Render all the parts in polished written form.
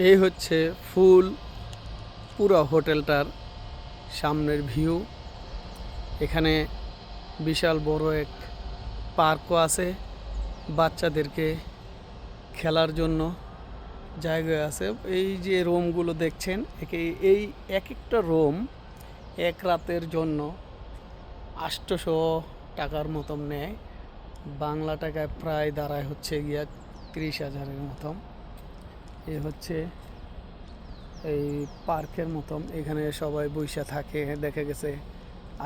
এই হচ্ছে ফুল পুরো হোটেলটার সামনের ভিউ। এখানে বিশাল বড় এক পার্কও আছে, বাচ্চাদেরকে খেলার জন্য জায়গা আছে। এই যে রুমগুলো দেখছেন, এই এক একটা রুম এক রাতের জন্য 800 টাকার মতন নেয়। বাংলা টাকায় প্রায় দাঁড়ায় হচ্ছে গিয়া 30,000-এর মতন। এ হচ্ছে এই পার্কের মতন, এখানে সবাই বৈশা থাকে। দেখা গেছে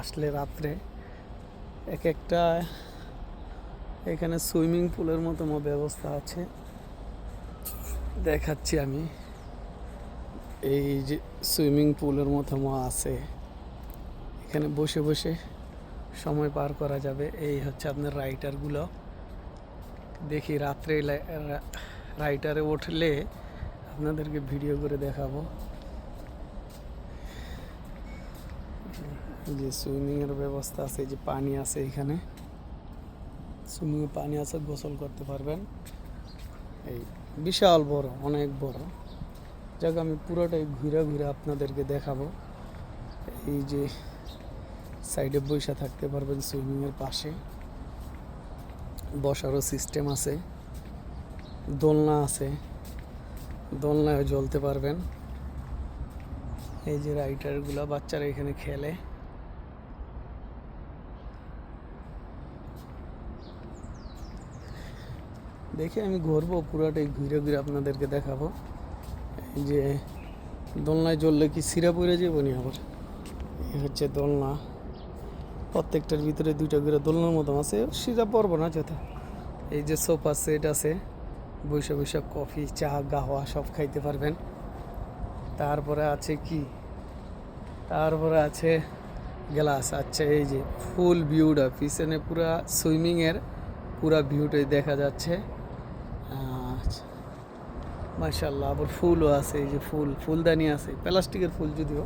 আসলে রাত্রে এক একটা এখানে সুইমিং পুলের মতো ব্যবস্থা আছে, দেখাচ্ছি আমি। এই যে সুইমিং পুলের মতো আছে, এখানে বসে বসে সময় পার করা যাবে। এই হচ্ছে আপনার রাইটারগুলো, দেখি রাত্রে রাইটারে উঠলে আপনাদেরকে ভিডিও করে দেখাবো। যে সুইমিংয়ের ব্যবস্থা আছে, যে পানি আছে, এখানে সুইমিংয়ে পানি আছে, গোসল করতে পারবেন। এই বিশাল বড়, অনেক বড় জায়গা। আমি পুরোটাই ঘুরে ঘুরে আপনাদেরকে দেখাবো। এই যে সাইডে বসে থাকতে পারবেন, সুইমিংয়ের পাশে বসারও সিস্টেম আছে, দোলনা আছে, দোলনায় জ্বলতে পারবেন। এই যে রাইডারগুলো, বাচ্চারা এখানে খেলে। দেখে আমি ঘুরবো, পুরোটাই ঘুরে ঘুরে আপনাদেরকে দেখাবো। এই যে দোলনায় জ্বললে কি সিরা পড়ে যাবো নি আবার। এই হচ্ছে দোলনা, প্রত্যেকটার ভিতরে 2টা করে দোলনার মতো আছে, সিরা পড়বো না যথা। এই যে সোফা সেট আছে, বৈশা বৈশা কফি, চা, গাওয়া সব খাইতে পারবেন। তারপরে আছে কি, তারপরে আছে গ্লাস। আচ্ছা, এই যে ফুল ভিউটা পিছনে, পুরা সুইমিংয়ের পুরা ভিউটাই দেখা যাচ্ছে। মাশাআল্লাহ। আবার ফুলও আছে, এই যে ফুলদানি আছে, প্লাস্টিকের ফুল, যদিও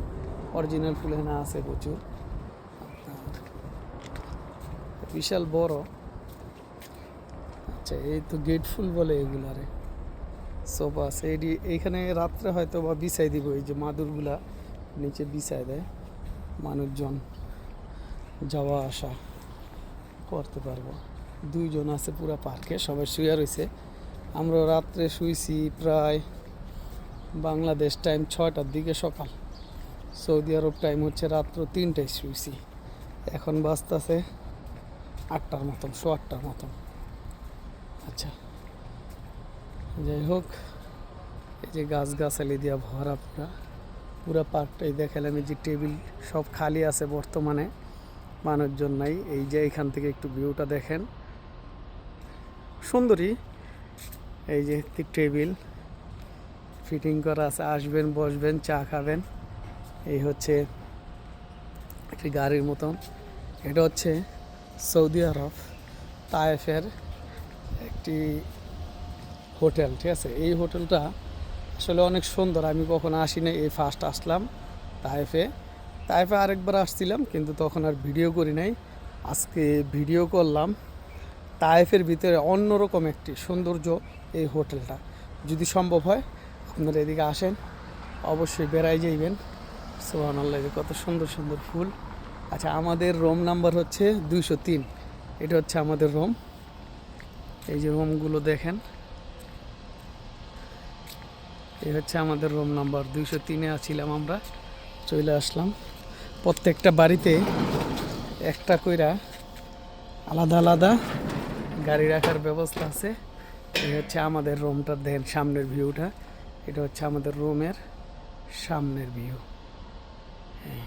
অরিজিনাল ফুল এখানে আছে প্রচুর। বিশাল বড়। আচ্ছা, এই তো গেট ফুল বলে এগুলারে। সোফা আছে এইখানে, রাত্রে হয়তো বা বিছাই দিব। এই যে মাদুরগুলা নিচে বিছাই দেয়, মানুষজন যাওয়া আসা করতে পারবো। 2 জন আছে পুরো পার্কে, সবাই শুয়ে রয়েছে। আমরা রাত্রে শুইছি প্রায় বাংলাদেশ টাইম 6টার দিকে সকাল, সৌদি আরব টাইম হচ্ছে রাত্র 3টায় শুইছি। এখন বাজতেছে 8টার মতন, 8:15 মতন। আচ্ছা, যাই হোক, এই যে গাছগাছালি দিয়া ভরা পুরা পার্কটাই দেখালাম। এই যে টেবিল সব খালি আছে বর্তমানে, মানুষজন নাই। এই যে এখান থেকে একটু ভিউটা দেখেন, সুন্দরী। এই যে টেবিল ফিটিং করা আছে, আসবেন, বসবেন, চা খাবেন। এই হচ্ছে একটি গাড়ির মতন। এটা হচ্ছে সৌদি আরব তায়েফের একটি হোটেল, ঠিক আছে। এই হোটেলটা আসলে অনেক সুন্দর। আমি কখনো আসি না, এই ফার্স্ট আসলাম তায়েফে। আরেকবার আসছিলাম, কিন্তু তখন আর ভিডিও করি নাই। আজকে ভিডিও করলাম। তায়েফের ভিতরে অন্যরকম একটি সৌন্দর্য এই হোটেলটা। যদি সম্ভব হয় আপনারা এদিকে আসেন, অবশ্যই বেড়াই যাইবেন। সুবহানাল্লাহ, কত সুন্দর সুন্দর ফুল। আচ্ছা, আমাদের রুম নাম্বার হচ্ছে 203। এটা হচ্ছে আমাদের রুম। এই যে রুমগুলো দেখেন, এই হচ্ছে আমাদের রুম নাম্বার 203-এ আছিলাম আমরা, চলে আসলাম। প্রত্যেকটা বাড়িতে একটা কইরা আলাদা আলাদা গাড়ি রাখার ব্যবস্থা আছে। এই হচ্ছে আমাদের রুমটার দেখেন সামনের ভিউটা। এটা হচ্ছে আমাদের রুমের সামনের ভিউ। হ্যাঁ।